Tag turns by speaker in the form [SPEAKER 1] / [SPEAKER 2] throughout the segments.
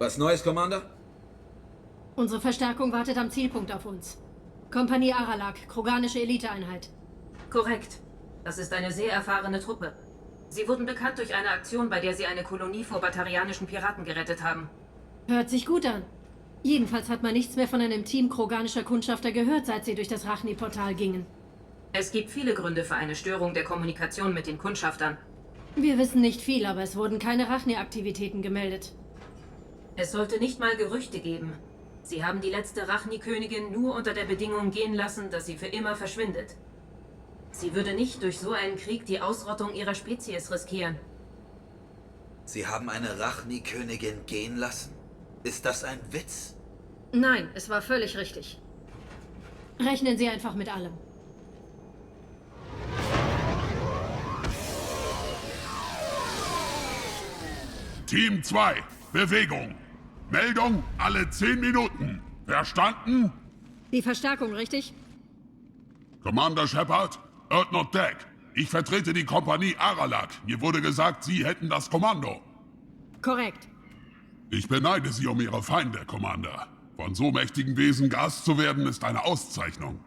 [SPEAKER 1] Was Neues, Commander?
[SPEAKER 2] Unsere Verstärkung wartet am Zielpunkt auf uns. Kompanie Aralak, kroganische Eliteeinheit.
[SPEAKER 3] Korrekt. Das ist eine sehr erfahrene Truppe. Sie wurden bekannt durch eine Aktion, bei der sie eine Kolonie vor batarianischen Piraten gerettet haben.
[SPEAKER 2] Hört sich gut an. Jedenfalls hat man nichts mehr von einem Team kroganischer Kundschafter gehört, seit sie durch das Rachni-Portal gingen.
[SPEAKER 3] Es gibt viele Gründe für eine Störung der Kommunikation mit den Kundschaftern.
[SPEAKER 2] Wir wissen nicht viel, aber es wurden keine Rachni-Aktivitäten gemeldet.
[SPEAKER 3] Es sollte nicht mal Gerüchte geben. Sie haben die letzte Rachni-Königin nur unter der Bedingung gehen lassen, dass sie für immer verschwindet. Sie würde nicht durch so einen Krieg die Ausrottung ihrer Spezies riskieren.
[SPEAKER 1] Sie haben eine Rachni-Königin gehen lassen? Ist das ein Witz?
[SPEAKER 2] Nein, es war völlig richtig. Rechnen Sie einfach mit allem.
[SPEAKER 4] Team 2, Bewegung. Meldung alle 10 Minuten. Verstanden?
[SPEAKER 2] Die Verstärkung, richtig?
[SPEAKER 4] Commander Shepard, Earth Deck. Ich vertrete die Kompanie Aralak. Mir wurde gesagt, Sie hätten das Kommando.
[SPEAKER 2] Korrekt.
[SPEAKER 4] Ich beneide Sie um Ihre Feinde, Commander. Von so mächtigen Wesen gehasst zu werden, ist eine Auszeichnung.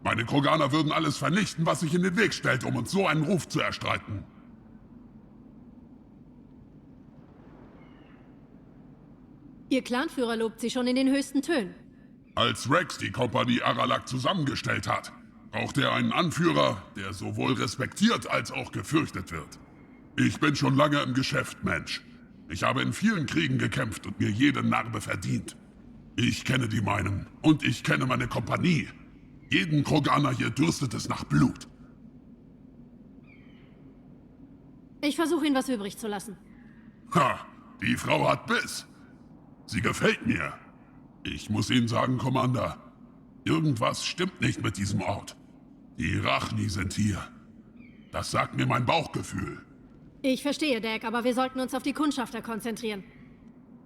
[SPEAKER 4] Meine Kroganer würden alles vernichten, was sich in den Weg stellt, um uns so einen Ruf zu erstreiten.
[SPEAKER 2] Ihr Clanführer lobt Sie schon in den höchsten Tönen.
[SPEAKER 4] Als Rex die Kompanie Aralak zusammengestellt hat, braucht er einen Anführer, der sowohl respektiert als auch gefürchtet wird. Ich bin schon lange im Geschäft, Mensch. Ich habe in vielen Kriegen gekämpft und mir jede Narbe verdient. Ich kenne die meinen und ich kenne meine Kompanie. Jeden Kroganer hier dürstet es nach Blut.
[SPEAKER 2] Ich versuche Ihnen was übrig zu lassen.
[SPEAKER 4] Ha, die Frau hat Biss. Sie gefällt mir. Ich muss Ihnen sagen, Commander, irgendwas stimmt nicht mit diesem Ort. Die Rachni sind hier. Das sagt mir mein Bauchgefühl.
[SPEAKER 2] Ich verstehe, Deck, aber wir sollten uns auf die Kundschafter konzentrieren.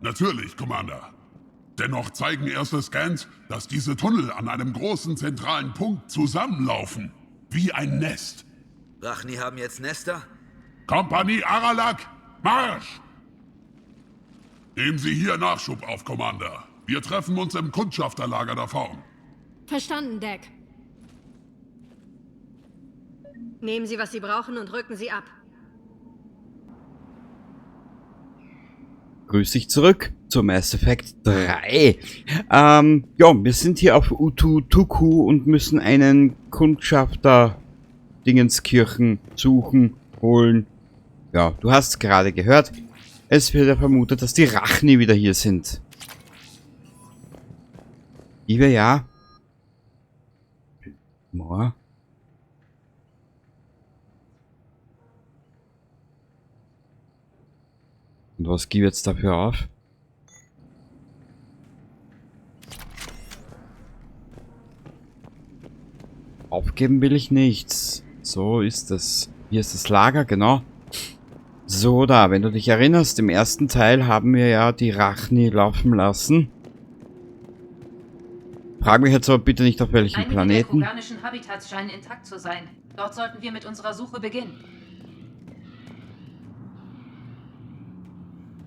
[SPEAKER 4] Natürlich, Commander. Dennoch zeigen erste Scans, dass diese Tunnel an einem großen zentralen Punkt zusammenlaufen. Wie ein Nest.
[SPEAKER 1] Rachni haben jetzt Nester?
[SPEAKER 4] Kompanie Aralak, Marsch! Nehmen Sie hier Nachschub auf, Commander. Wir treffen uns im Kundschafterlager da vorn.
[SPEAKER 2] Verstanden, Deck. Nehmen Sie, was Sie brauchen und rücken Sie ab.
[SPEAKER 5] Grüß dich zurück zu Mass Effect 3. Ja, wir sind hier auf Utu-Tuku und müssen einen Kundschafter Dingenskirchen suchen, holen. Ja, du hast gerade gehört. Es wird ja vermutet, dass die Rachni wieder hier sind. Die wir ja... Boah. Und was gebe ich jetzt dafür auf? Aufgeben will ich nichts. So ist es. Hier ist das Lager, genau. So, da, wenn du dich erinnerst, im ersten Teil haben wir ja die Rachni laufen lassen. Frag mich jetzt aber bitte nicht, auf welchem
[SPEAKER 3] Einige
[SPEAKER 5] Planeten.
[SPEAKER 3] der kroganischen Habitats scheinen intakt zu sein. Dort sollten wir mit unserer Suche beginnen.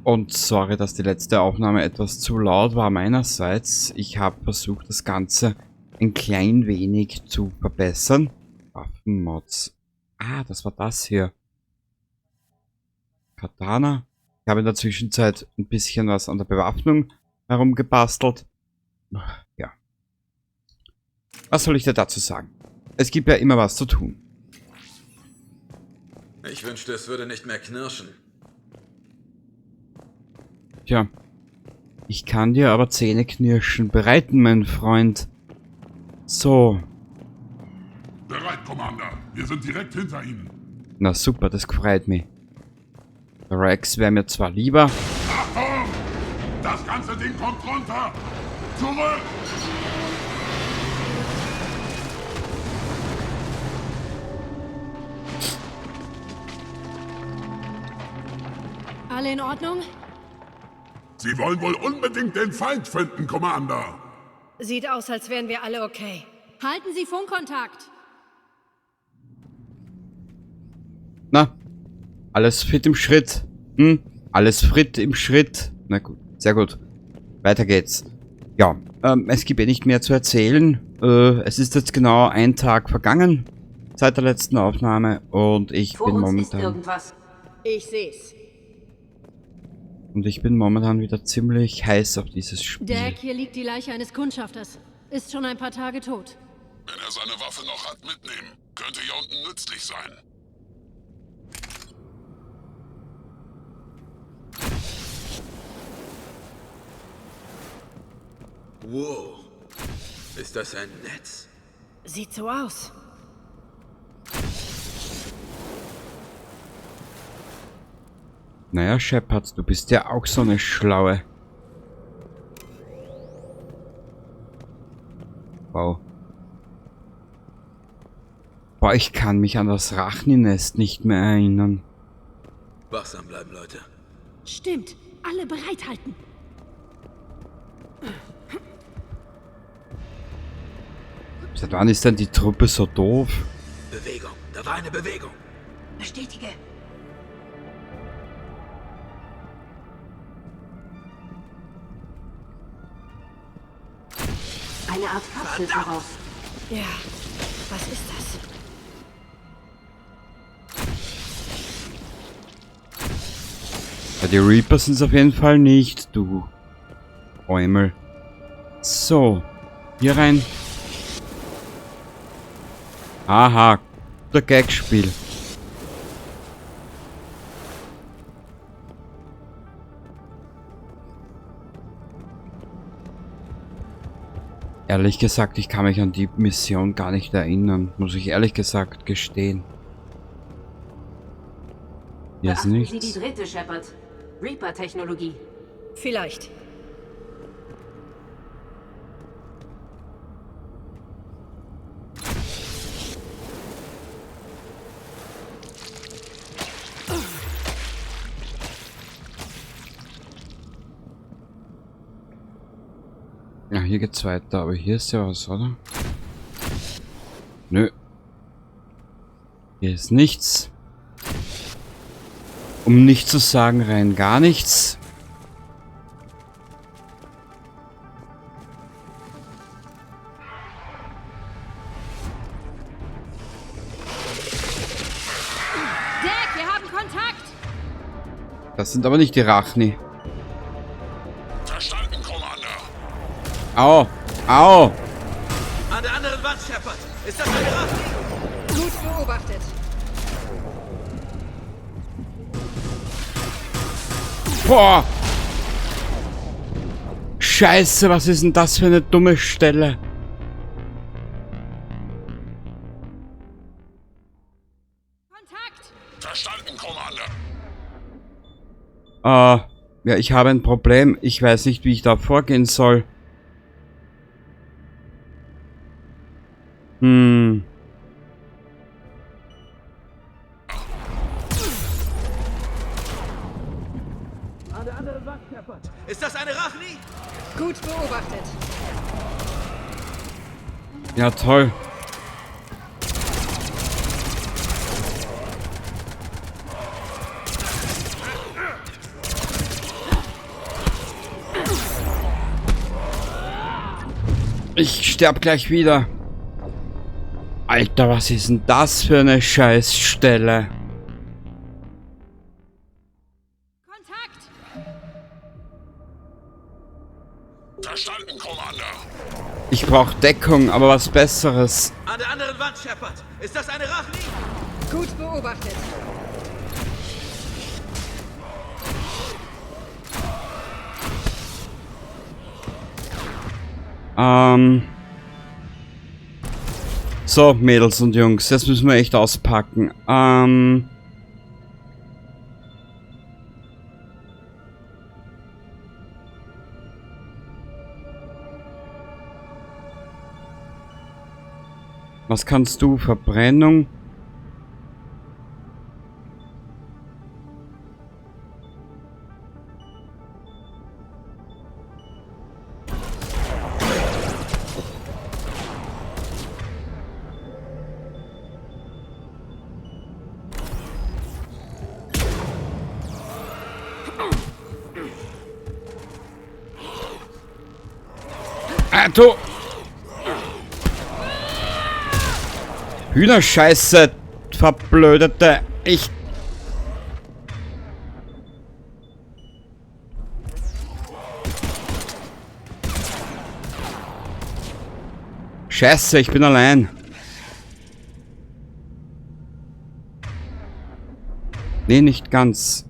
[SPEAKER 5] Und sorry, dass die letzte Aufnahme etwas zu laut war meinerseits. Ich habe versucht, das Ganze ein klein wenig zu verbessern. Waffenmods. Ah, das war das hier. Katana. Ich habe in der Zwischenzeit ein bisschen was an der Bewaffnung herumgebastelt. Ja. Was soll ich dir dazu sagen? Es gibt ja immer was zu tun.
[SPEAKER 1] Ich wünschte, es würde nicht mehr knirschen.
[SPEAKER 5] Tja. Ich kann dir aber Zähneknirschen bereiten, mein Freund. So.
[SPEAKER 4] Bereit, Commander. Wir sind direkt hinter Ihnen.
[SPEAKER 5] Na super, das freut mich. Der Rex wäre mir zwar lieber.
[SPEAKER 4] Achtung! Das ganze Ding kommt runter! Zurück!
[SPEAKER 2] Alle in Ordnung?
[SPEAKER 4] Sie wollen wohl unbedingt den Feind finden, Commander.
[SPEAKER 2] Sieht aus, als wären wir alle okay. Halten Sie Funkkontakt!
[SPEAKER 5] Na, alles fit im Schritt. Hm? Alles fit im Schritt. Na gut. Sehr gut. Weiter geht's. Ja, es gibt nicht mehr zu erzählen. Es ist jetzt genau ein Tag vergangen seit der letzten Aufnahme und ich
[SPEAKER 3] Vor
[SPEAKER 5] bin
[SPEAKER 3] uns ist
[SPEAKER 5] momentan
[SPEAKER 3] irgendwas.
[SPEAKER 2] Ich seh's.
[SPEAKER 5] wieder ziemlich heiß auf dieses Spiel.
[SPEAKER 2] Jack, hier liegt die Leiche eines Kundschafters. Ist schon ein paar Tage tot.
[SPEAKER 4] Wenn er seine Waffe noch hat, mitnehmen. Könnte hier unten nützlich sein.
[SPEAKER 1] Wow. Ist das ein Netz?
[SPEAKER 2] Sieht so aus.
[SPEAKER 5] Naja, Shepard, du bist ja auch so eine Schlaue. Wow. Boah, ich kann mich an das Rachni-Nest nicht mehr erinnern.
[SPEAKER 1] Wachsam bleiben, Leute.
[SPEAKER 2] Stimmt. Alle bereithalten.
[SPEAKER 5] Seit wann ist denn die Truppe so doof?
[SPEAKER 1] Bewegung. Da war eine Bewegung.
[SPEAKER 3] Bestätige. Eine Art Kapsel voraus.
[SPEAKER 2] Ja. Was ist das?
[SPEAKER 5] Ja, die Reaper sind es auf jeden Fall nicht, du Eumel. So, hier rein. Aha, der Gagspiel. Ehrlich gesagt, ich kann mich an die Mission gar nicht erinnern. Muss ich ehrlich gesagt gestehen. Hier ist
[SPEAKER 3] Beachten Sie
[SPEAKER 5] nichts.
[SPEAKER 3] die dritte, Shepard. Reaper-Technologie.
[SPEAKER 2] Vielleicht.
[SPEAKER 5] Ja, hier geht's weiter, aber hier ist ja was, oder? Nö. Hier ist nichts. Um nicht zu sagen, rein gar nichts.
[SPEAKER 2] Jack, wir haben Kontakt!
[SPEAKER 5] Das sind aber nicht die Rachni.
[SPEAKER 4] Verstanden, Commander.
[SPEAKER 5] Au! Au!
[SPEAKER 1] An der anderen Wand, Shepard. Ist das eine Rache?
[SPEAKER 2] Gut beobachtet.
[SPEAKER 5] Boah! Scheiße, was ist denn das für eine dumme Stelle?
[SPEAKER 2] Kontakt!
[SPEAKER 4] Verstanden, Commander.
[SPEAKER 5] Ja, ich habe ein Problem. Ich weiß nicht, wie ich da vorgehen soll. Hm.
[SPEAKER 1] An der anderen Wand, Shepard. Ist das eine Rachni?
[SPEAKER 2] Gut beobachtet.
[SPEAKER 5] Ja, toll. Ich sterb gleich wieder. Alter, was ist denn das für eine Scheißstelle?
[SPEAKER 2] Kontakt!
[SPEAKER 4] Verstanden, Commander.
[SPEAKER 5] Ich brauche Deckung, aber was Besseres.
[SPEAKER 1] An der anderen Wand, Shepard. Ist das eine Rachni?
[SPEAKER 2] Gut beobachtet.
[SPEAKER 5] So, Mädels und Jungs, jetzt müssen wir echt auspacken. Was kannst du? Verbrennung? du... Hühnerscheiße, verblödete... Ich... Scheiße, ich bin allein. Nee, nicht ganz.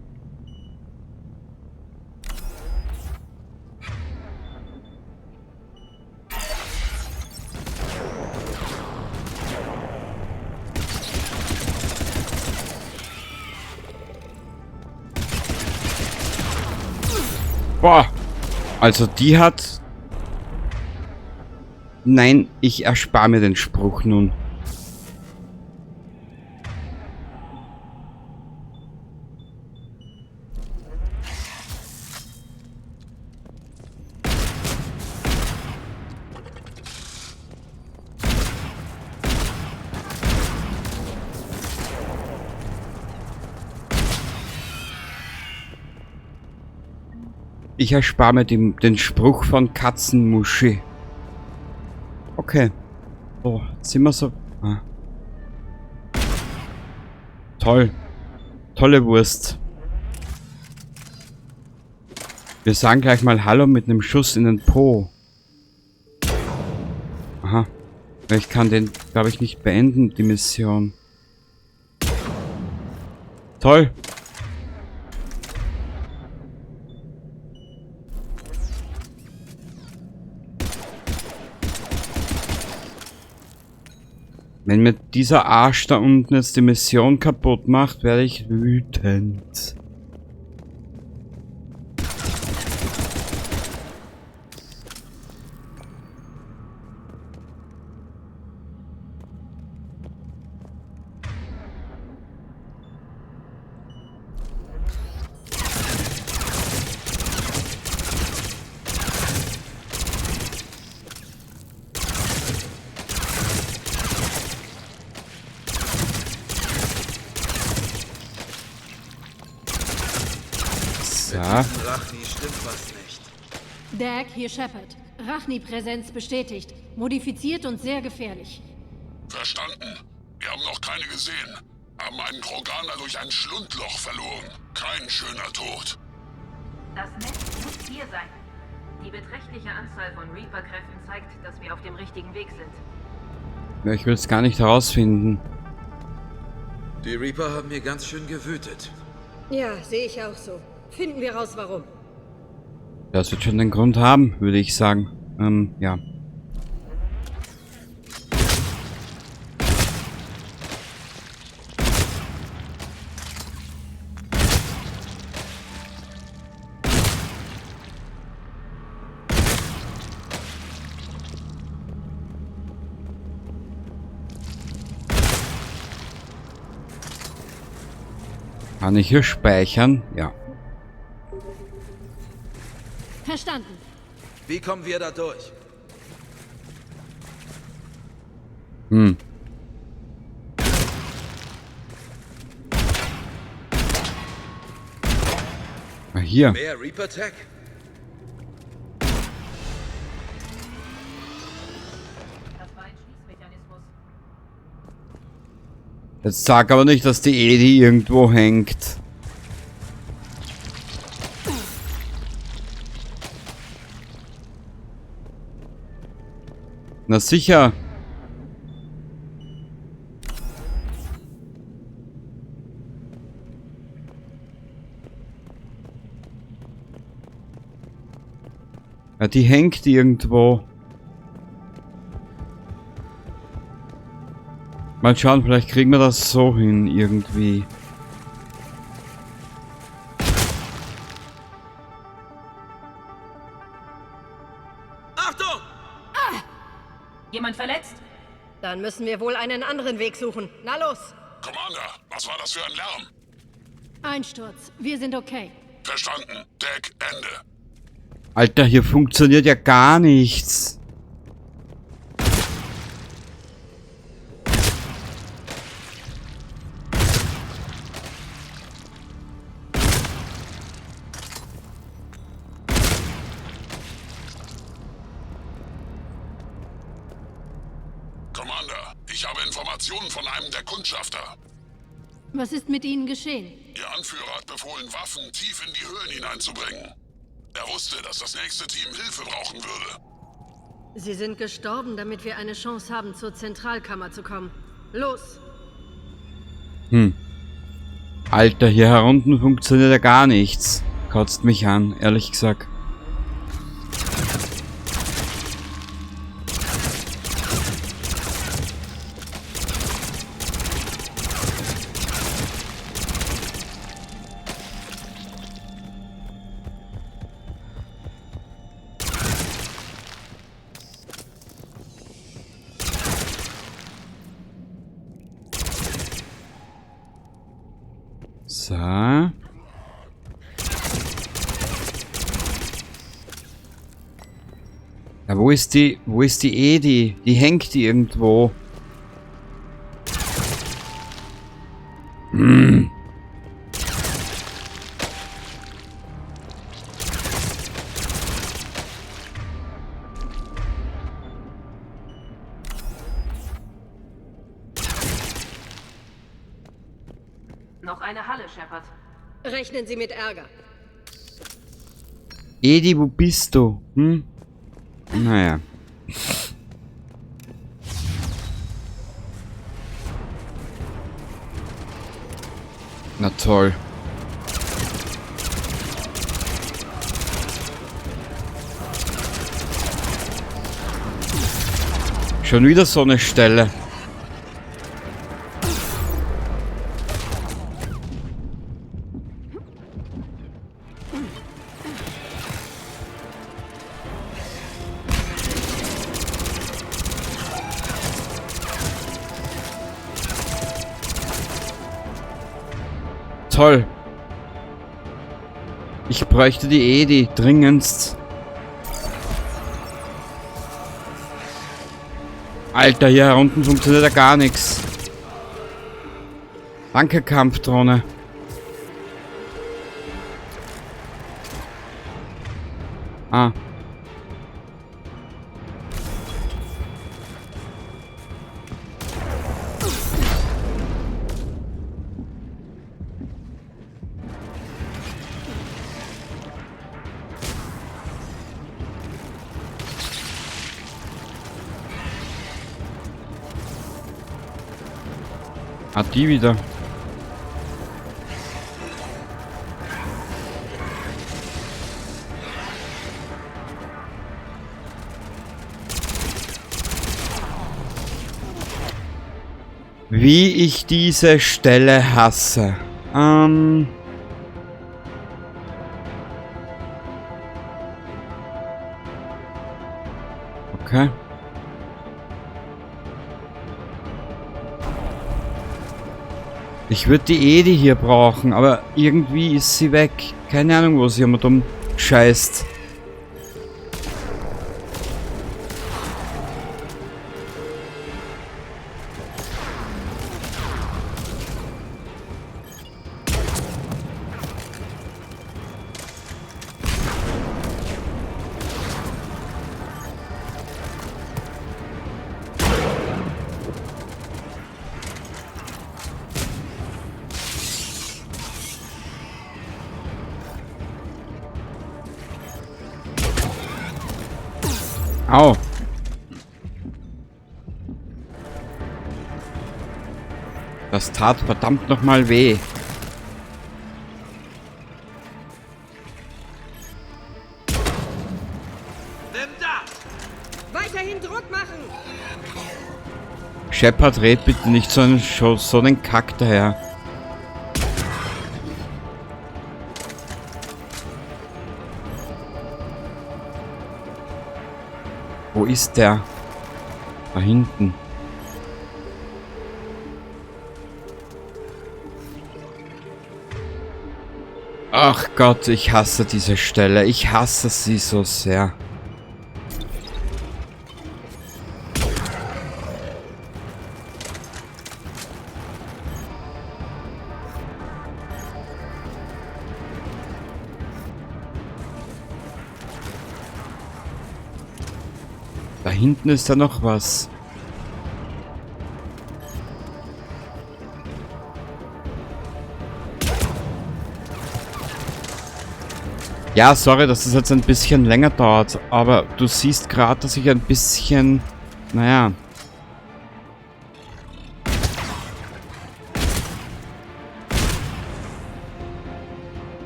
[SPEAKER 5] Boah. Also die hat... Nein, ich erspare mir den Spruch nun. Ich erspare mir den Spruch von Katzenmuschi. Okay. So, jetzt sind wir so... Ah. Toll. Tolle Wurst. Wir sagen gleich mal Hallo mit einem Schuss in den Po. Aha. Ich kann den, glaube ich, nicht beenden, die Mission. Toll. Wenn mir dieser Arsch da unten jetzt die Mission kaputt macht, werde ich wütend. Ja.
[SPEAKER 1] Rachni stimmt was nicht.
[SPEAKER 2] Dag, hier Shepard. Rachni-Präsenz bestätigt. Modifiziert und sehr gefährlich.
[SPEAKER 4] Verstanden. Wir haben noch keine gesehen. Haben einen Kroganer durch ein Schlundloch verloren. Kein schöner Tod.
[SPEAKER 3] Das Netz muss hier sein. Die beträchtliche Anzahl von Reaper-Kräften zeigt, dass wir auf dem richtigen Weg sind.
[SPEAKER 5] Ja, ich will es gar nicht herausfinden.
[SPEAKER 1] Die Reaper haben hier ganz schön gewütet.
[SPEAKER 2] Ja, sehe ich auch so. Finden wir raus, warum.
[SPEAKER 5] Das wird schon den Grund haben, würde ich sagen. Ja. Kann ich hier speichern? Ja.
[SPEAKER 2] Verstanden.
[SPEAKER 1] Wie kommen wir da durch?
[SPEAKER 5] Hm. Ah, hier.
[SPEAKER 1] Mehr Reaper Tech?
[SPEAKER 3] Das war ein Schließmechanismus.
[SPEAKER 5] Jetzt sag aber nicht, dass die Edi irgendwo hängt. Na sicher. Ja, die hängt irgendwo. Mal schauen, vielleicht kriegen wir das so hin irgendwie.
[SPEAKER 1] Achtung!
[SPEAKER 3] Jemand verletzt?
[SPEAKER 2] Dann müssen wir wohl einen anderen Weg suchen. Na los!
[SPEAKER 4] Commander, was war das für ein Lärm?
[SPEAKER 2] Einsturz. Wir sind okay.
[SPEAKER 4] Verstanden. Deck, Ende.
[SPEAKER 5] Alter, hier funktioniert ja gar nichts.
[SPEAKER 4] Informationen von einem der Kundschafter.
[SPEAKER 2] Was ist mit ihnen geschehen?
[SPEAKER 4] Ihr Anführer hat befohlen, Waffen tief in die Höhlen hineinzubringen. Er wusste, dass das nächste Team Hilfe brauchen würde.
[SPEAKER 2] Sie sind gestorben, damit wir eine Chance haben, zur Zentralkammer zu kommen. Los!
[SPEAKER 5] Alter, hier herunten funktioniert ja gar nichts. Kotzt mich an, ehrlich gesagt. So. Ja, wo ist die Edi? Die hängt irgendwo.
[SPEAKER 3] Noch eine Halle, Shepard.
[SPEAKER 2] Rechnen Sie mit Ärger.
[SPEAKER 5] Edi, wo bist du? Naja. Na toll. Schon wieder so eine Stelle. Toll. Ich bräuchte die Edi dringendst. Alter, hier unten funktioniert ja gar nichts. Danke, Kampfdrohne. Ah. Hat die wieder. Wie ich diese Stelle hasse. Okay. Ich würde die Edi hier brauchen, aber irgendwie ist sie weg. Keine Ahnung, wo sie immer dumm scheißt. Au. Das tat verdammt nochmal weh.
[SPEAKER 1] Nimm das!
[SPEAKER 2] Weiterhin Druck machen!
[SPEAKER 5] Shepard, red bitte nicht so einen Kack daher. Wo ist der? Da hinten. Ach Gott, ich hasse diese Stelle. Ich hasse sie so sehr. Da hinten ist da noch was. Ja, sorry, dass das jetzt ein bisschen länger dauert, aber du siehst gerade, dass ich ein bisschen, naja,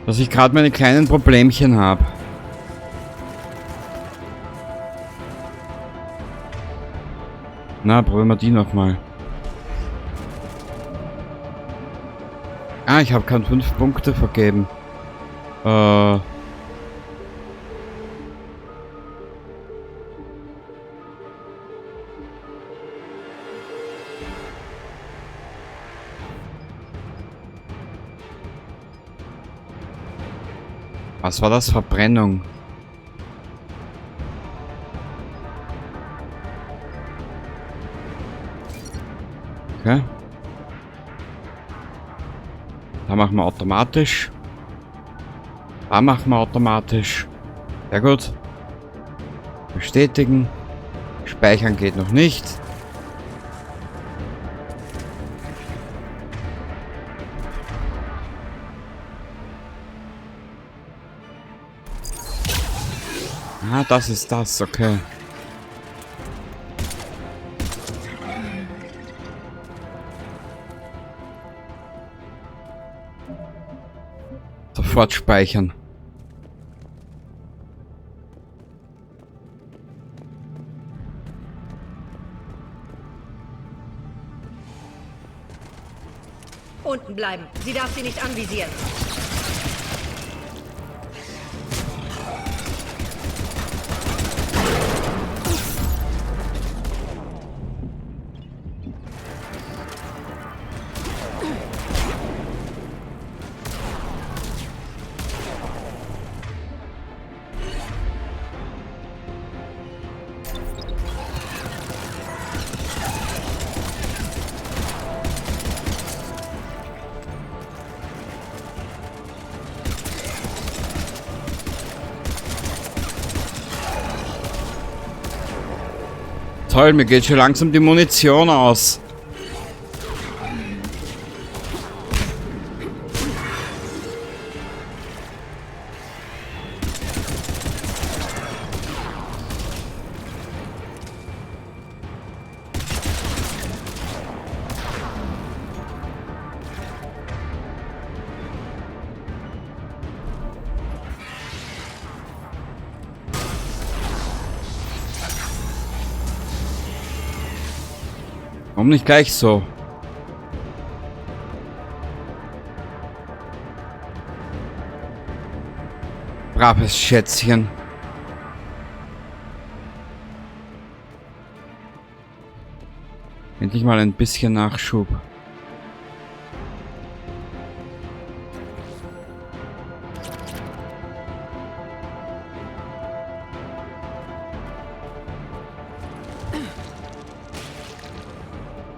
[SPEAKER 5] dass ich gerade meine kleinen Problemchen habe. Na, probieren wir die nochmal. Ah, ich habe keine 5 Punkte vergeben. Was war das? Verbrennung. Okay. Da machen wir automatisch. Da machen wir automatisch. Sehr gut. Bestätigen. Speichern geht noch nicht. Ah, das ist das, okay. Sofort speichern.
[SPEAKER 6] Unten bleiben. Sie darf sie nicht anvisieren.
[SPEAKER 5] Toll, mir geht schon langsam die Munition aus. Warum nicht gleich so? Braves Schätzchen. Endlich mal ein bisschen Nachschub.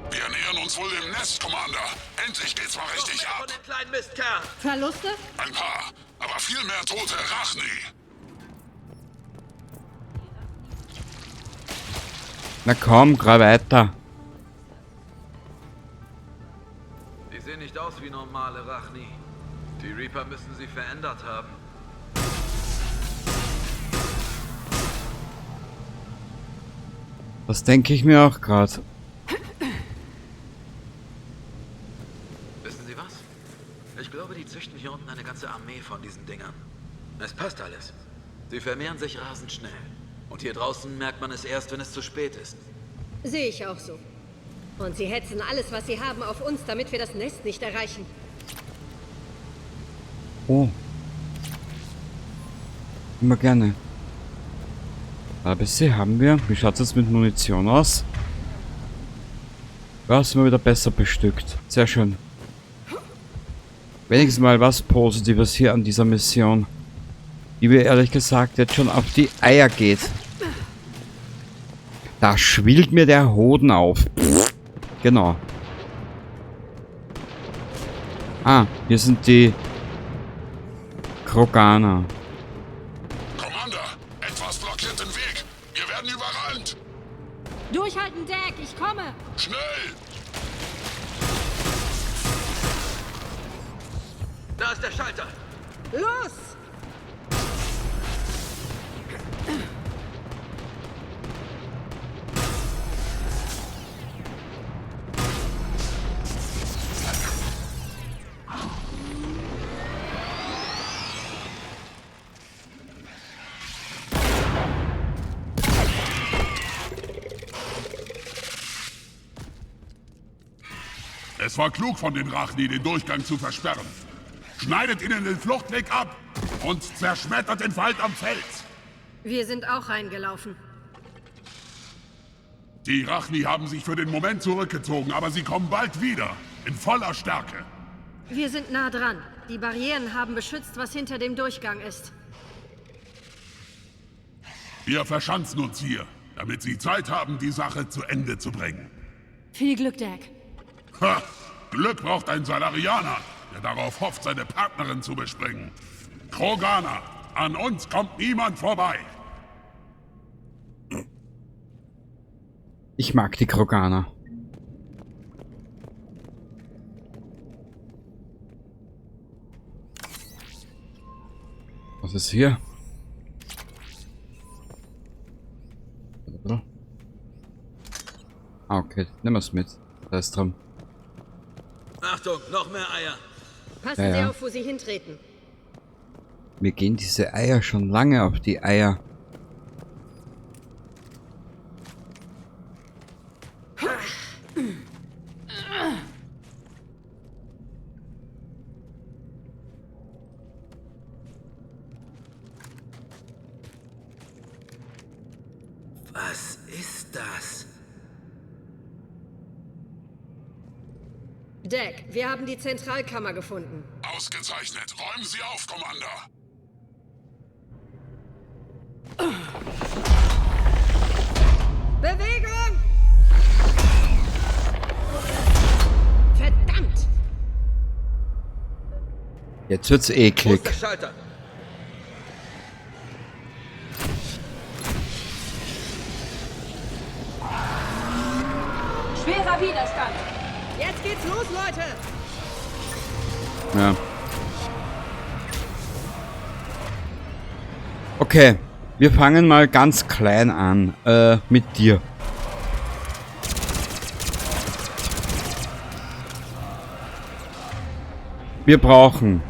[SPEAKER 4] Wir nähern uns wohl dem Nest, Commander. Endlich geht's mal richtig ab.
[SPEAKER 1] Von den kleinen Mistkerl.
[SPEAKER 2] Verluste?
[SPEAKER 4] Ein paar, aber viel mehr tote Rachni.
[SPEAKER 5] Na komm, grad weiter.
[SPEAKER 1] Die sehen nicht aus wie normale Rachni. Die Reaper müssen sie verändert haben.
[SPEAKER 5] Das denke ich mir auch gerade.
[SPEAKER 1] Wissen Sie was? Ich glaube, die züchten hier unten eine ganze Armee von diesen Dingern. Es passt alles. Sie vermehren sich rasend schnell. Und hier draußen merkt man es erst, wenn es zu spät ist.
[SPEAKER 6] Sehe ich auch so. Und sie hetzen alles, was sie haben, auf uns, damit wir das Nest nicht erreichen.
[SPEAKER 5] Oh. Immer gerne. Aber bisher haben wir. Wie schaut es jetzt mit Munition aus? Ja, sind wir wieder besser bestückt. Sehr schön. Wenigstens mal was Positives hier an dieser Mission. Die mir ehrlich gesagt jetzt schon auf die Eier geht. Da schwillt mir der Hoden auf. Genau. Ah, hier sind die Kroganer.
[SPEAKER 4] Commander, etwas blockiert den Weg. Wir werden überrannt.
[SPEAKER 2] Durchhalten, Deck, ich komme!
[SPEAKER 4] Schnell!
[SPEAKER 1] Da ist der Schalter.
[SPEAKER 6] Los!
[SPEAKER 4] Es war klug von den Rachni, den Durchgang zu versperren. Schneidet ihnen den Fluchtweg ab und zerschmettert den Wald am Fels.
[SPEAKER 6] Wir sind auch reingelaufen.
[SPEAKER 4] Die Rachni haben sich für den Moment zurückgezogen, aber sie kommen bald wieder. In voller Stärke.
[SPEAKER 6] Wir sind nah dran. Die Barrieren haben beschützt, was hinter dem Durchgang ist.
[SPEAKER 4] Wir verschanzen uns hier, damit sie Zeit haben, die Sache zu Ende zu bringen.
[SPEAKER 2] Viel Glück, Dak.
[SPEAKER 4] Ha! Glück braucht ein Salarianer, der darauf hofft, seine Partnerin zu bespringen. Kroganer, an uns kommt niemand vorbei.
[SPEAKER 5] Ich mag die Kroganer. Was ist hier? Ah, okay. Nimm es mit. Da ist dran.
[SPEAKER 1] Achtung, noch mehr Eier.
[SPEAKER 6] Passen
[SPEAKER 5] Ja,
[SPEAKER 6] Sie
[SPEAKER 5] ja.
[SPEAKER 6] auf, wo Sie hintreten.
[SPEAKER 5] Mir gehen diese Eier schon lange auf die Eier.
[SPEAKER 1] Was ist das?
[SPEAKER 6] Dak, wir haben die Zentralkammer gefunden.
[SPEAKER 4] Ausgezeichnet. Räumen Sie auf, Commander.
[SPEAKER 6] Bewegung! Verdammt!
[SPEAKER 5] Jetzt wird's
[SPEAKER 1] Wo ist der
[SPEAKER 5] eklig.
[SPEAKER 1] Schalter?
[SPEAKER 3] Schwerer Widerstand.
[SPEAKER 6] Jetzt geht's los, Leute!
[SPEAKER 5] Ja. Okay, wir fangen mal ganz klein an. Mit dir. Wir brauchen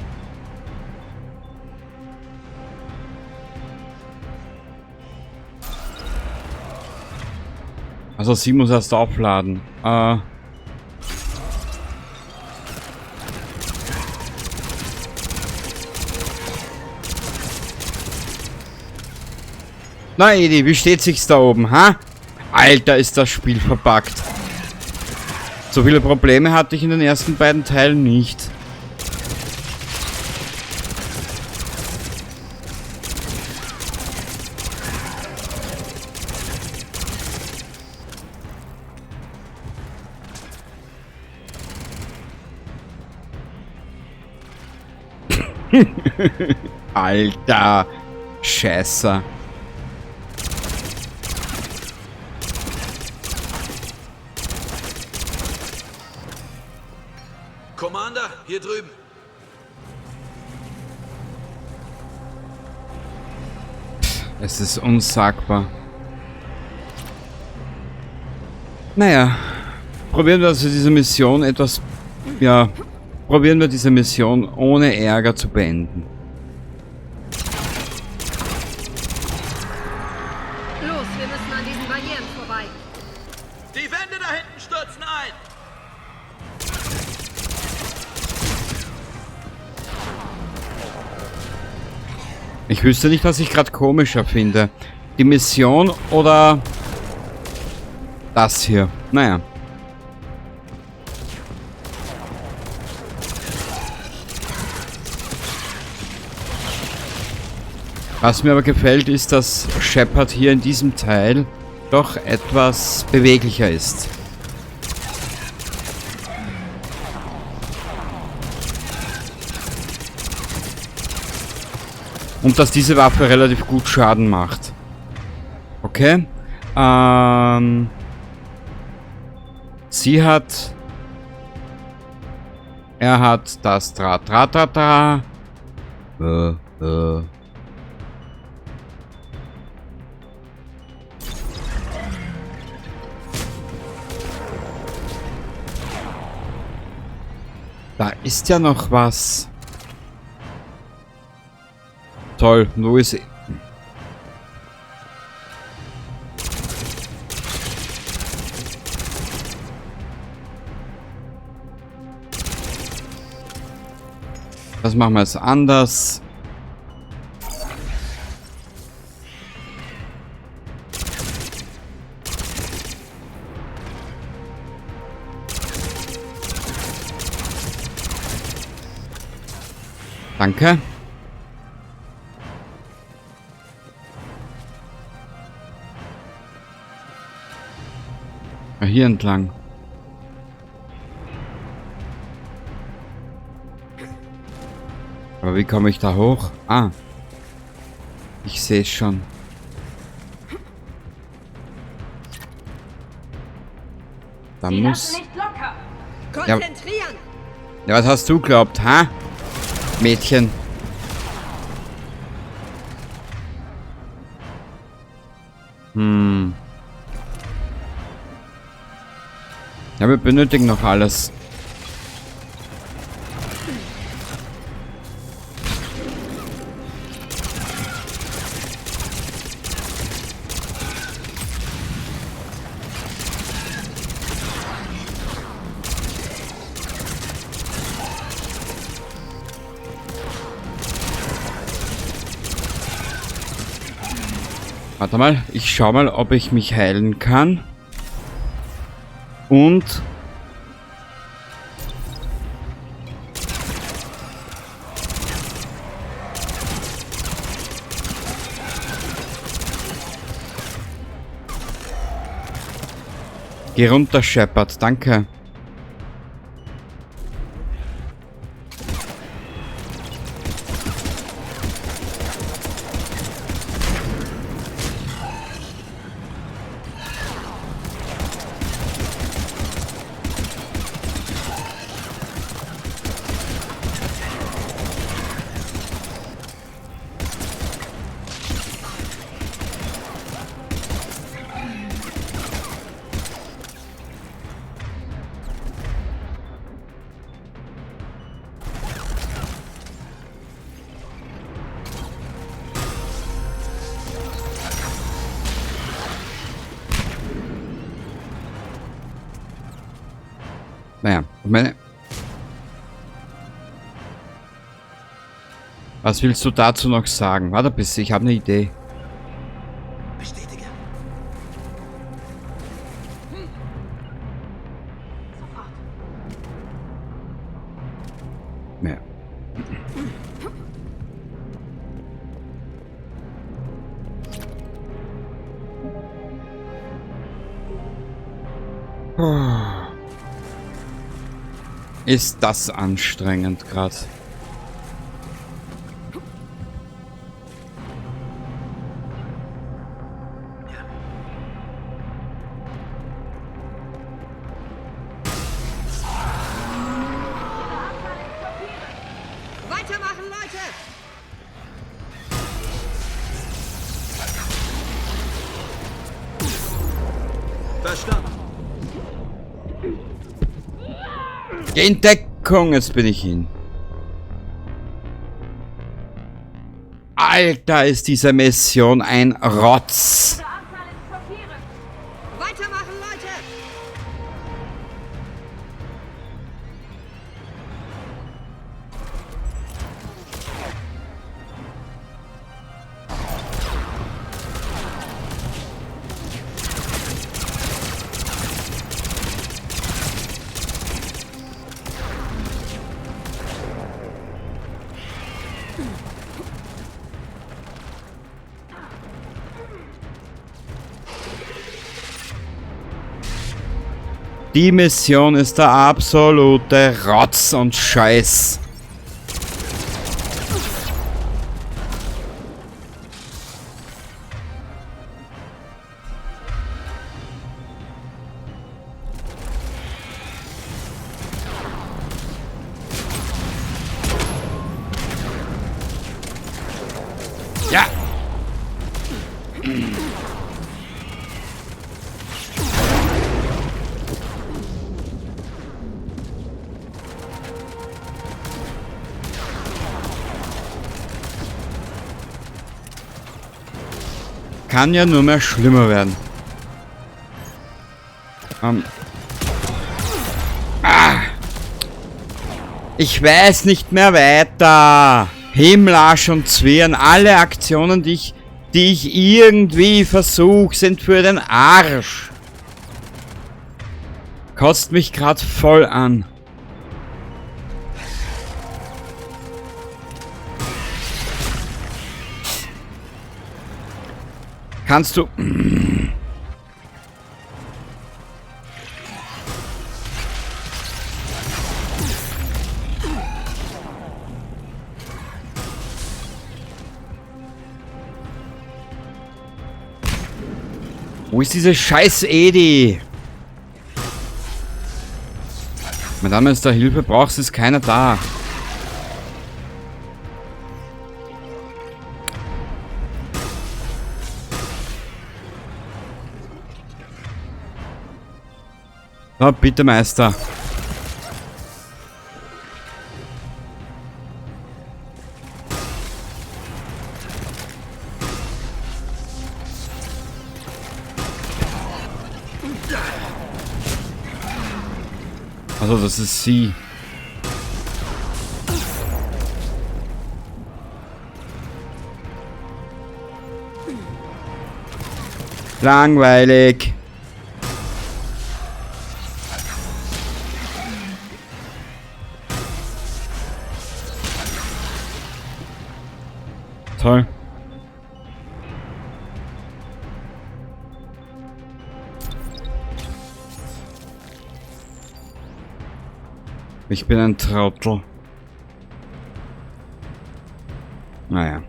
[SPEAKER 5] also sie muss erst aufladen. Na Edi, wie steht sich's da oben, ha? Alter, ist das Spiel verbuggt. So viele Probleme hatte ich in den ersten beiden Teilen nicht. Alter, Scheiße.
[SPEAKER 1] Commander, hier drüben.
[SPEAKER 5] Es ist unsagbar. Naja, probieren wir also diese Mission etwas... Ja, probieren wir diese Mission ohne Ärger zu beenden.
[SPEAKER 6] Los, wir müssen an diesen Barrieren vorbei.
[SPEAKER 1] Die Wände da hinten stürzen ein.
[SPEAKER 5] Ich wüsste nicht, was ich gerade komischer finde. Die Mission oder das hier. Naja. Was mir aber gefällt, ist, dass Shepard hier in diesem Teil doch etwas beweglicher ist. Und dass diese Waffe relativ gut Schaden macht. Okay. Sie hat... Er hat das Dra. Da ist ja noch was. Toll, wo ist... Was machen wir jetzt anders? Danke. Hier entlang. Aber wie komme ich da hoch? Ah. Ich sehe es schon. Da
[SPEAKER 3] Sie
[SPEAKER 5] muss...
[SPEAKER 3] lassen nicht locker.
[SPEAKER 6] Konzentrieren!
[SPEAKER 5] Ja, was hast du glaubt, ha? Mädchen. Ja, wir benötigen noch alles. Warte mal, ich schau mal, ob ich mich heilen kann. Und... Geh runter, Shepard, danke. Naja, was willst du dazu noch sagen? Warte bis, ich habe eine Idee.
[SPEAKER 1] Bestätige.
[SPEAKER 5] Naja. Ist das anstrengend gerade.
[SPEAKER 6] Weitermachen, Leute!
[SPEAKER 1] Verstanden.
[SPEAKER 5] In Deckung, jetzt bin ich hin. Alter, ist diese Mission ein Rotz.
[SPEAKER 6] Weitermachen, Leute!
[SPEAKER 5] Die Mission ist der absolute Rotz und Scheiß. Ja. Kann ja nur mehr schlimmer werden. Ich weiß nicht mehr weiter. Himlasch und Zwirn, alle Aktionen, die ich irgendwie versuche, sind für den Arsch. Kotzt mich grad voll an. Kannst du... Wo ist diese scheiß Edi? Wenn du da Hilfe brauchst, ist keiner da. So, bitte, Meister. Also, das ist sie. Langweilig. Toll. Ich bin ein Trottel. Naja.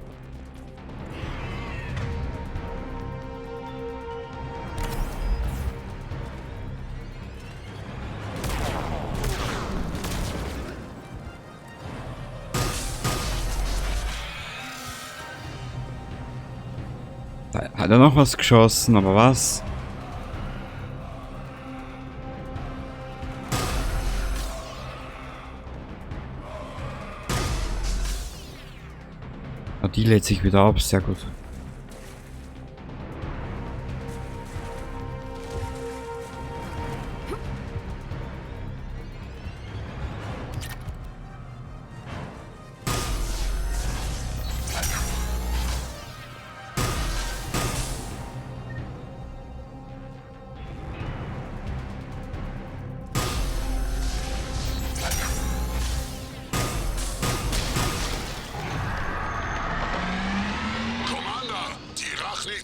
[SPEAKER 5] Da hat er noch was geschossen, aber was? Die lädt sich wieder ab, sehr gut.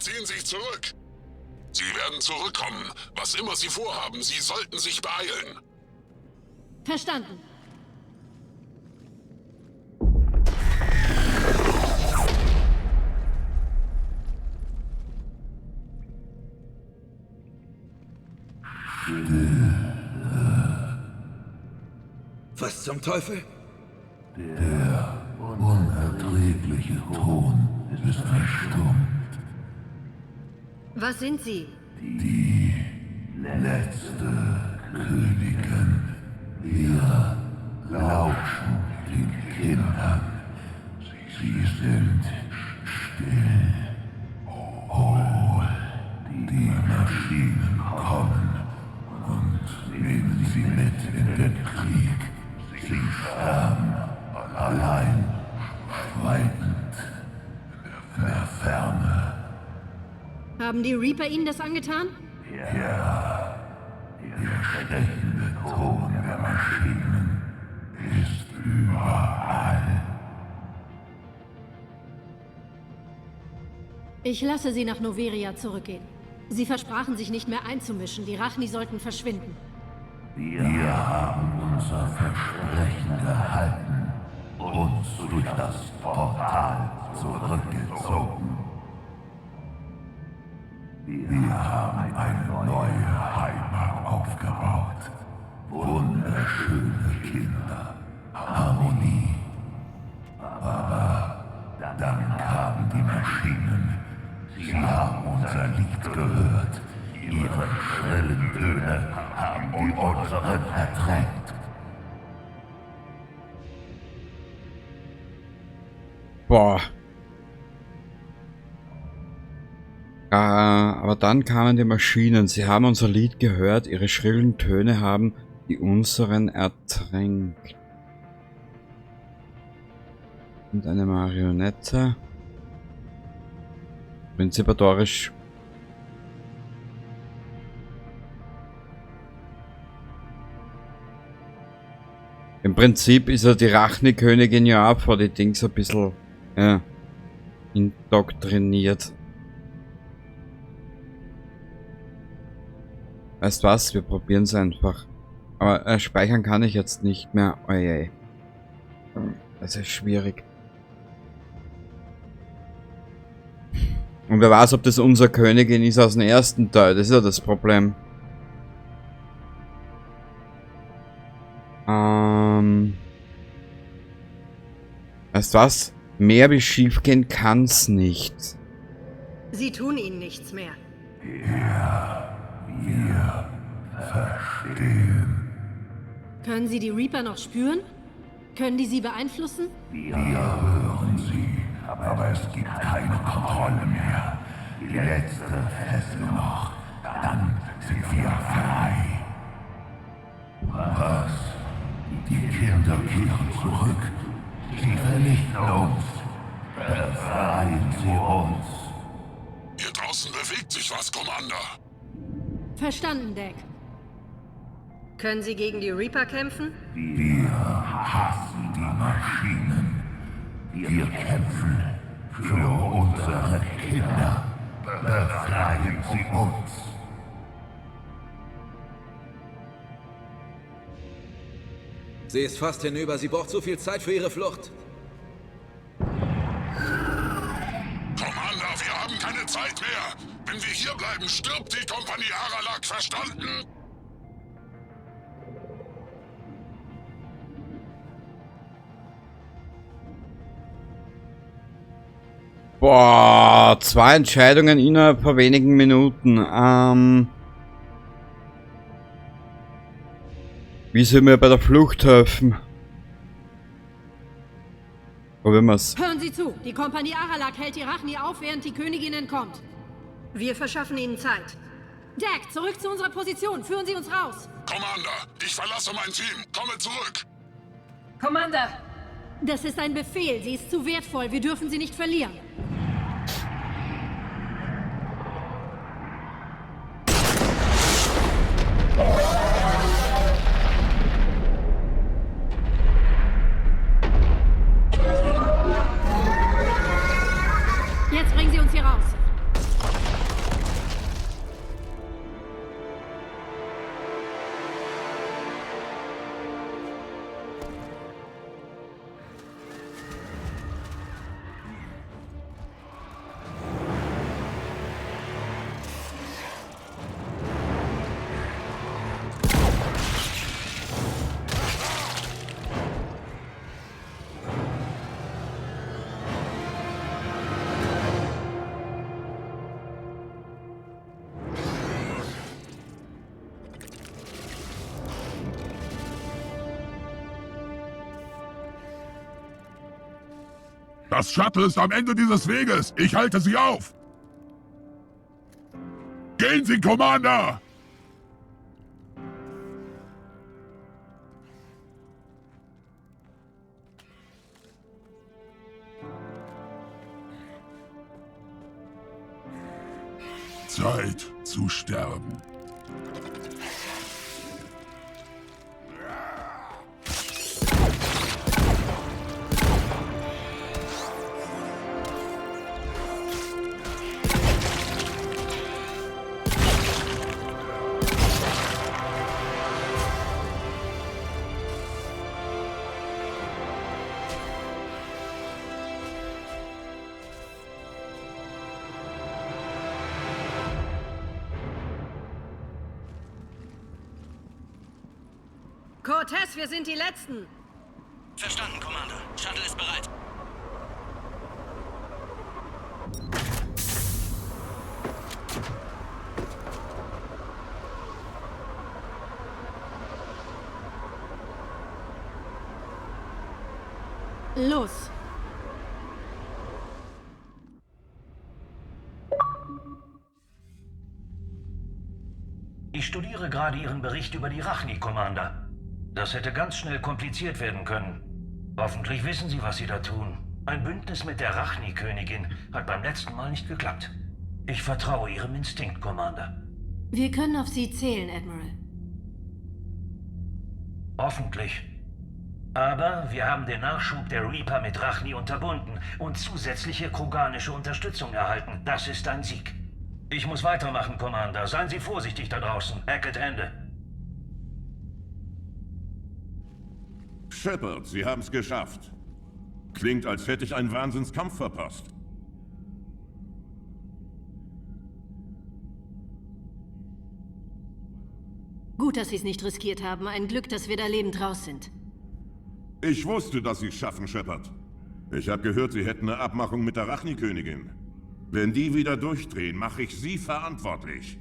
[SPEAKER 4] Ziehen sich zurück. Sie werden zurückkommen. Was immer Sie vorhaben, Sie sollten sich beeilen.
[SPEAKER 2] Verstanden.
[SPEAKER 1] Was zum Teufel?
[SPEAKER 7] Der unerträgliche Ton ist verstummt.
[SPEAKER 6] Was sind Sie?
[SPEAKER 7] Die letzte Königin. Wir lauschen den Kindern. Sie sind still. Hol. Die Maschinen kommen und nehmen sie mit in den Krieg. Sie sterben allein, schweigend in der Ferne.
[SPEAKER 2] Haben die Reaper Ihnen das angetan?
[SPEAKER 7] Ja, der stechende Ton der Maschinen ist überall.
[SPEAKER 2] Ich lasse Sie nach Noveria zurückgehen. Sie versprachen sich nicht mehr einzumischen. Die Rachni sollten verschwinden.
[SPEAKER 7] Wir haben unser Versprechen gehalten, uns durch das Portal zurückgezogen. Wir haben eine neue Heimat aufgebaut. Wunderschöne Kinder, Harmonie. Aber dann kamen die Maschinen. Sie haben unser Lied gehört. Ihre schrillen Töne haben die unseren ertränkt.
[SPEAKER 5] Boah. Aber dann kamen die Maschinen. Sie haben unser Lied gehört. Ihre schrillen Töne haben die unseren ertränkt. Und eine Marionette. Prinzipatorisch. Im Prinzip ist ja die Rachni-Königin ja auch vor die Dings ein bisschen indoktriniert. Weißt was? Wir probieren es einfach. Aber speichern kann ich jetzt nicht mehr. Oje. Das ist schwierig. Und wer weiß, ob das unsere Königin ist aus dem ersten Teil. Das ist ja das Problem. Weißt was? Mehr wie schief gehen kann's nicht.
[SPEAKER 6] Sie tun ihnen nichts mehr.
[SPEAKER 7] Wir verstehen.
[SPEAKER 2] Können Sie die Reaper noch spüren? Können die sie beeinflussen?
[SPEAKER 7] Wir hören sie, aber es gibt keine Kontrolle mehr. Die letzte Fessel noch, dann sind wir frei. Was? Die Kinder kehren zurück. Sie vernichten uns. Befreien sie uns.
[SPEAKER 4] Hier draußen bewegt sich was, Commander.
[SPEAKER 2] Verstanden, Deck.
[SPEAKER 6] Können Sie gegen die Reaper kämpfen?
[SPEAKER 7] Wir hassen die Maschinen. Wir kämpfen für unsere Kinder. Befreien sie uns.
[SPEAKER 1] Sie ist fast hinüber. Sie braucht zu viel Zeit für ihre Flucht.
[SPEAKER 4] Commander, wir haben keine Zeit mehr. Wenn wir hier bleiben, stirbt die Kompanie Aralak, verstanden?
[SPEAKER 5] Boah, 2 Entscheidungen innerhalb von wenigen Minuten. Wie soll mir bei der Flucht helfen? Probieren wir's.
[SPEAKER 2] Hören Sie zu! Die Kompanie Aralak hält die Rachni auf, während die Königin entkommt.
[SPEAKER 6] Wir verschaffen ihnen Zeit.
[SPEAKER 2] Deck, zurück zu unserer Position! Führen Sie uns raus!
[SPEAKER 4] Commander, ich verlasse mein Team. Komme zurück.
[SPEAKER 3] Commander!
[SPEAKER 2] Das ist ein Befehl. Sie ist zu wertvoll. Wir dürfen sie nicht verlieren. Jetzt bringen Sie uns hier raus.
[SPEAKER 4] Das Shuttle ist am Ende dieses Weges. Ich halte sie auf. Gehen Sie, Commander! Zeit zu sterben.
[SPEAKER 6] Cortez, wir sind die Letzten.
[SPEAKER 8] Verstanden, Commander. Shuttle ist bereit.
[SPEAKER 2] Los!
[SPEAKER 8] Ich studiere gerade Ihren Bericht über die Rachni, Commander. Das hätte ganz schnell kompliziert werden können. Hoffentlich wissen Sie, was Sie da tun. Ein Bündnis mit der Rachni-Königin hat beim letzten Mal nicht geklappt. Ich vertraue Ihrem Instinkt, Commander.
[SPEAKER 2] Wir können auf Sie zählen, Admiral.
[SPEAKER 8] Hoffentlich. Aber wir haben den Nachschub der Reaper mit Rachni unterbunden und zusätzliche kroganische Unterstützung erhalten. Das ist ein Sieg. Ich muss weitermachen, Commander. Seien Sie vorsichtig da draußen. Hackett, Ende.
[SPEAKER 9] Shepard, Sie haben's geschafft. Klingt, als hätte ich einen Wahnsinnskampf verpasst.
[SPEAKER 2] Gut, dass Sie es nicht riskiert haben. Ein Glück, dass wir da lebend raus sind.
[SPEAKER 9] Ich wusste, dass Sie es schaffen, Shepard. Ich habe gehört, Sie hätten eine Abmachung mit der Rachni-Königin. Wenn die wieder durchdrehen, mache ich Sie verantwortlich.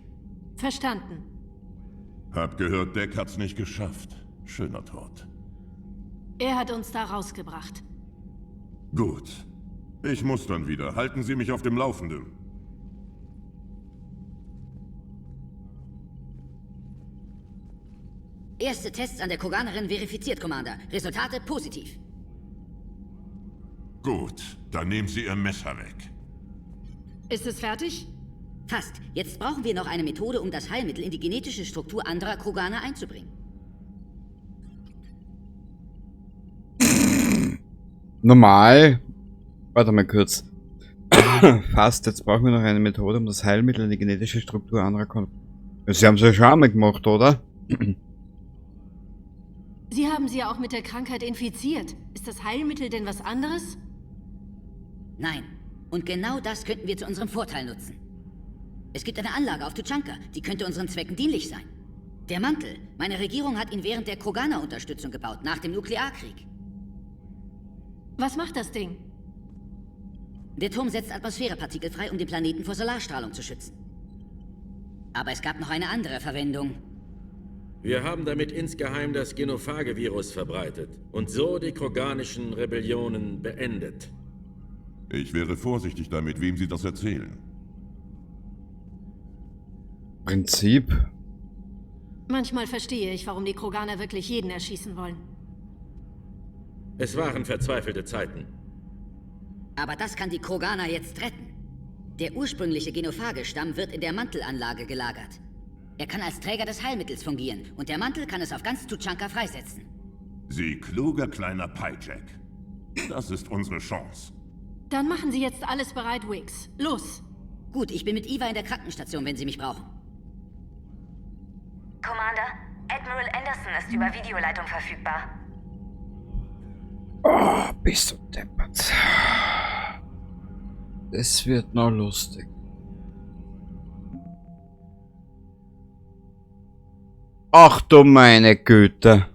[SPEAKER 2] Verstanden.
[SPEAKER 9] Hab gehört, Deck hat's nicht geschafft. Schöner Tod.
[SPEAKER 2] Er hat uns da rausgebracht.
[SPEAKER 9] Gut. Ich muss dann wieder. Halten Sie mich auf dem Laufenden.
[SPEAKER 10] Erste Tests an der Kroganerin verifiziert, Commander. Resultate positiv.
[SPEAKER 9] Gut, dann nehmen Sie Ihr Messer weg.
[SPEAKER 2] Ist es fertig?
[SPEAKER 10] Fast. Jetzt brauchen wir noch eine Methode, um das Heilmittel in die genetische Struktur anderer Kroganer einzubringen.
[SPEAKER 5] Normal. Warte mal kurz. Fast, jetzt brauchen wir noch eine Methode, um das Heilmittel in die genetische Struktur anderer Sie haben es ja schon einmal gemacht, oder?
[SPEAKER 2] Sie haben sie ja auch mit der Krankheit infiziert. Ist das Heilmittel denn was anderes?
[SPEAKER 10] Nein. Und genau das könnten wir zu unserem Vorteil nutzen. Es gibt eine Anlage auf Tuchanka, die könnte unseren Zwecken dienlich sein. Der Mantel. Meine Regierung hat ihn während der Kroganer-Unterstützung gebaut, nach dem Nuklearkrieg.
[SPEAKER 2] Was macht das Ding?
[SPEAKER 10] Der Turm setzt Atmosphärepartikel frei, um den Planeten vor Solarstrahlung zu schützen. Aber es gab noch eine andere Verwendung.
[SPEAKER 11] Wir haben damit insgeheim das Genophage-Virus verbreitet und so die kroganischen Rebellionen beendet.
[SPEAKER 9] Ich wäre vorsichtig damit, wem Sie das erzählen.
[SPEAKER 5] Prinzip.
[SPEAKER 2] Manchmal verstehe ich, warum die Kroganer wirklich jeden erschießen wollen.
[SPEAKER 11] Es waren verzweifelte Zeiten.
[SPEAKER 10] Aber das kann die Kroganer jetzt retten. Der ursprüngliche Genophage-Stamm wird in der Mantelanlage gelagert. Er kann als Träger des Heilmittels fungieren und der Mantel kann es auf ganz Tuchanka freisetzen.
[SPEAKER 9] Sie kluger kleiner Piejack. Das ist unsere Chance.
[SPEAKER 2] Dann machen Sie jetzt alles bereit, Wix. Los!
[SPEAKER 10] Gut, ich bin mit Eva in der Krankenstation, wenn Sie mich brauchen.
[SPEAKER 12] Commander, Admiral Anderson ist über Videoleitung verfügbar.
[SPEAKER 5] Oh, bist du deppert. Das wird noch lustig. Ach du meine Güte.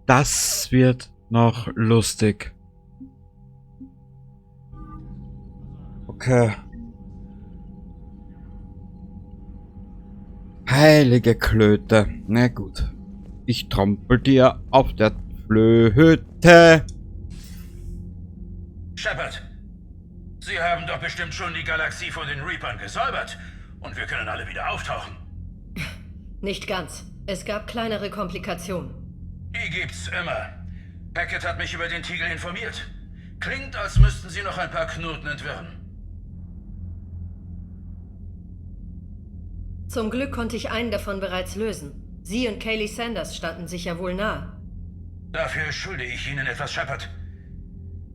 [SPEAKER 5] Das wird noch lustig. Okay. Heilige Klöte. Na gut. Ich trampel dir auf der Flöte.
[SPEAKER 8] Shepard, Sie haben doch bestimmt schon die Galaxie von den Reapern gesäubert. Und wir können alle wieder auftauchen.
[SPEAKER 6] Nicht ganz. Es gab kleinere Komplikationen.
[SPEAKER 8] Die gibt's immer. Hackett hat mich über den Tiegel informiert. Klingt, als müssten Sie noch ein paar Knoten entwirren.
[SPEAKER 6] Zum Glück konnte ich einen davon bereits lösen. Sie und Kaylee Sanders standen sich ja wohl nahe.
[SPEAKER 8] Dafür schulde ich Ihnen etwas, Shepard.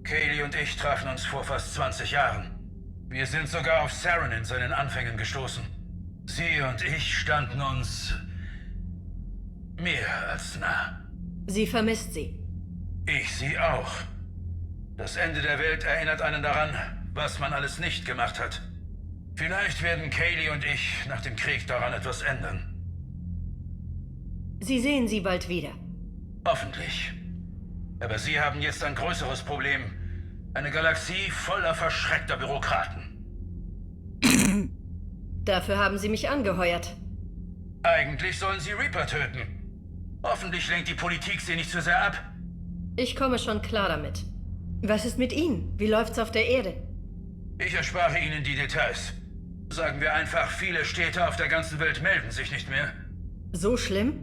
[SPEAKER 8] Kaylee und ich trafen uns vor fast 20 Jahren. Wir sind sogar auf Saren in seinen Anfängen gestoßen. Sie und ich standen uns mehr als nah.
[SPEAKER 6] Sie vermisst sie.
[SPEAKER 8] Ich sie auch. Das Ende der Welt erinnert einen daran, was man alles nicht gemacht hat. Vielleicht werden Kaylee und ich nach dem Krieg daran etwas ändern.
[SPEAKER 6] Sie sehen sie bald wieder.
[SPEAKER 8] Hoffentlich. Aber Sie haben jetzt ein größeres Problem. Eine Galaxie voller verschreckter Bürokraten.
[SPEAKER 6] Dafür haben sie mich angeheuert.
[SPEAKER 8] Eigentlich sollen Sie Reaper töten. Hoffentlich lenkt die Politik Sie nicht zu sehr ab.
[SPEAKER 6] Ich komme schon klar damit. Was ist mit Ihnen? Wie läuft's auf der Erde?
[SPEAKER 1] Ich erspare Ihnen die Details. Sagen wir einfach, viele Städte auf der ganzen Welt melden sich nicht mehr.
[SPEAKER 6] So schlimm?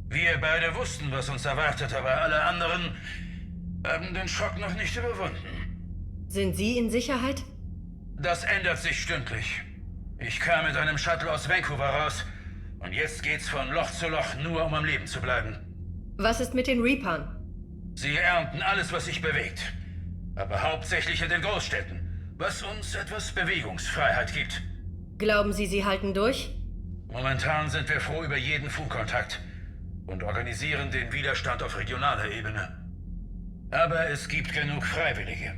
[SPEAKER 1] Wir beide wussten, was uns erwartet, aber alle anderen haben den Schock noch nicht überwunden.
[SPEAKER 6] Sind Sie in Sicherheit?
[SPEAKER 1] Das ändert sich stündlich. Ich kam mit einem Shuttle aus Vancouver raus und jetzt geht's von Loch zu Loch, nur um am Leben zu bleiben.
[SPEAKER 6] Was ist mit den Reapern?
[SPEAKER 1] Sie ernten alles, was sich bewegt. Aber hauptsächlich in den Großstädten, was uns etwas Bewegungsfreiheit gibt.
[SPEAKER 6] Glauben Sie, sie halten durch?
[SPEAKER 1] Momentan sind wir froh über jeden Funkkontakt und organisieren den Widerstand auf regionaler Ebene. Aber es gibt genug Freiwillige.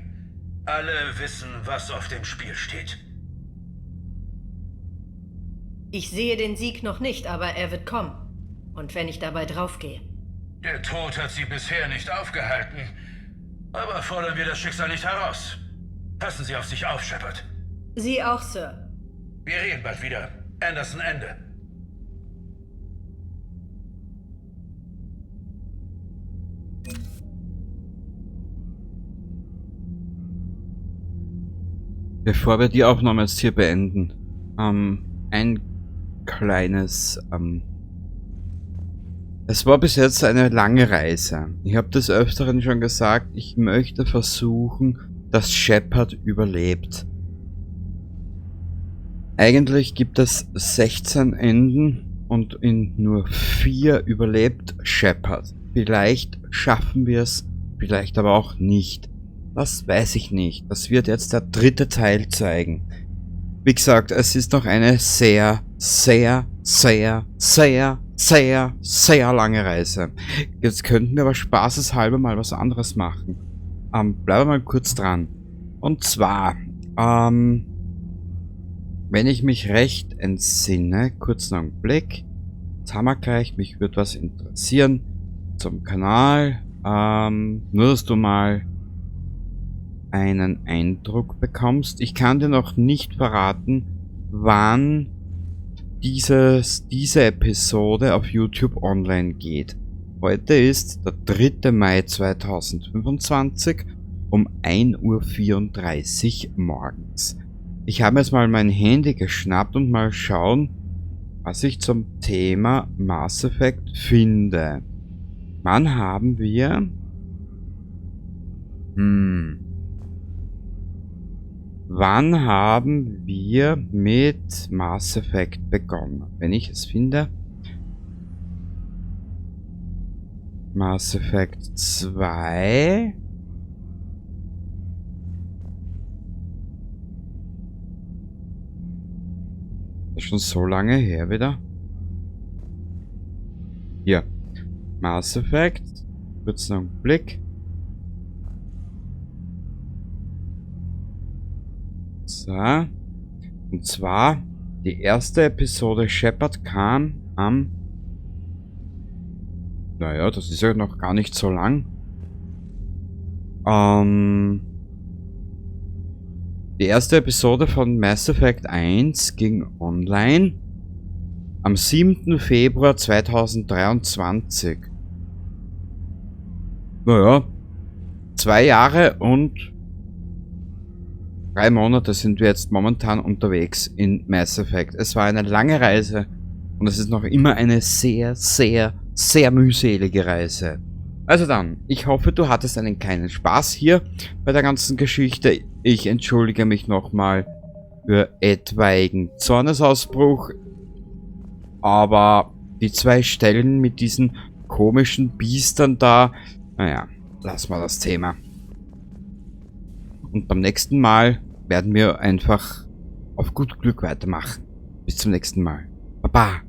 [SPEAKER 1] Alle wissen, was auf dem Spiel steht.
[SPEAKER 6] Ich sehe den Sieg noch nicht, aber er wird kommen. Und wenn ich dabei draufgehe.
[SPEAKER 1] Der Tod hat sie bisher nicht aufgehalten. Aber fordern wir das Schicksal nicht heraus. Passen Sie auf sich auf, Shepard.
[SPEAKER 6] Sie auch, Sir.
[SPEAKER 1] Wir reden bald wieder. Anderson, Ende.
[SPEAKER 5] Bevor wir die Aufnahme jetzt hier beenden, ein kleines, es war bis jetzt eine lange Reise. Ich habe des Öfteren schon gesagt, ich möchte versuchen, dass Shepard überlebt. Eigentlich gibt es 16 Enden und in nur 4 überlebt Shepard. Vielleicht schaffen wir es, vielleicht aber auch nicht. Das weiß ich nicht. Das wird jetzt der 3. Teil zeigen. Wie gesagt, es ist noch eine sehr lange Reise. Jetzt könnten wir aber spaßeshalber mal was anderes machen. Bleiben wir mal kurz dran. Und zwar, wenn ich mich recht entsinne, kurzen Augenblick. Jetzt haben wir gleich, mich würde was interessieren zum Kanal. Nur, dass du mal einen Eindruck bekommst. Ich kann dir noch nicht verraten, wann diese Episode auf YouTube online geht. Heute ist der 3. Mai 2025 um 1:34 Uhr morgens. Ich habe jetzt mal mein Handy geschnappt und mal schauen, was ich zum Thema Mass Effect finde. Wann haben wir? Wann haben wir mit Mass Effect begonnen? Wenn ich es finde. Mass Effect 2. Das ist schon so lange her wieder. Hier. Mass Effect. Kurz noch einen Blick. So. Und zwar, die erste Episode Shepard kam am... Naja, das ist ja noch gar nicht so lang. Die erste Episode von Mass Effect 1 ging online am 7. Februar 2023. Naja, 2 Jahre und 3 Monate sind wir jetzt momentan unterwegs in Mass Effect. Es war eine lange Reise und es ist noch immer eine sehr mühselige Reise. Also dann, ich hoffe, du hattest einen kleinen Spaß hier bei der ganzen Geschichte. Ich entschuldige mich nochmal für etwaigen Zornesausbruch, aber die 2 Stellen mit diesen komischen Biestern da, naja, lassen wir das Thema. Und beim nächsten Mal werden wir einfach auf gut Glück weitermachen. Bis zum nächsten Mal. Baba!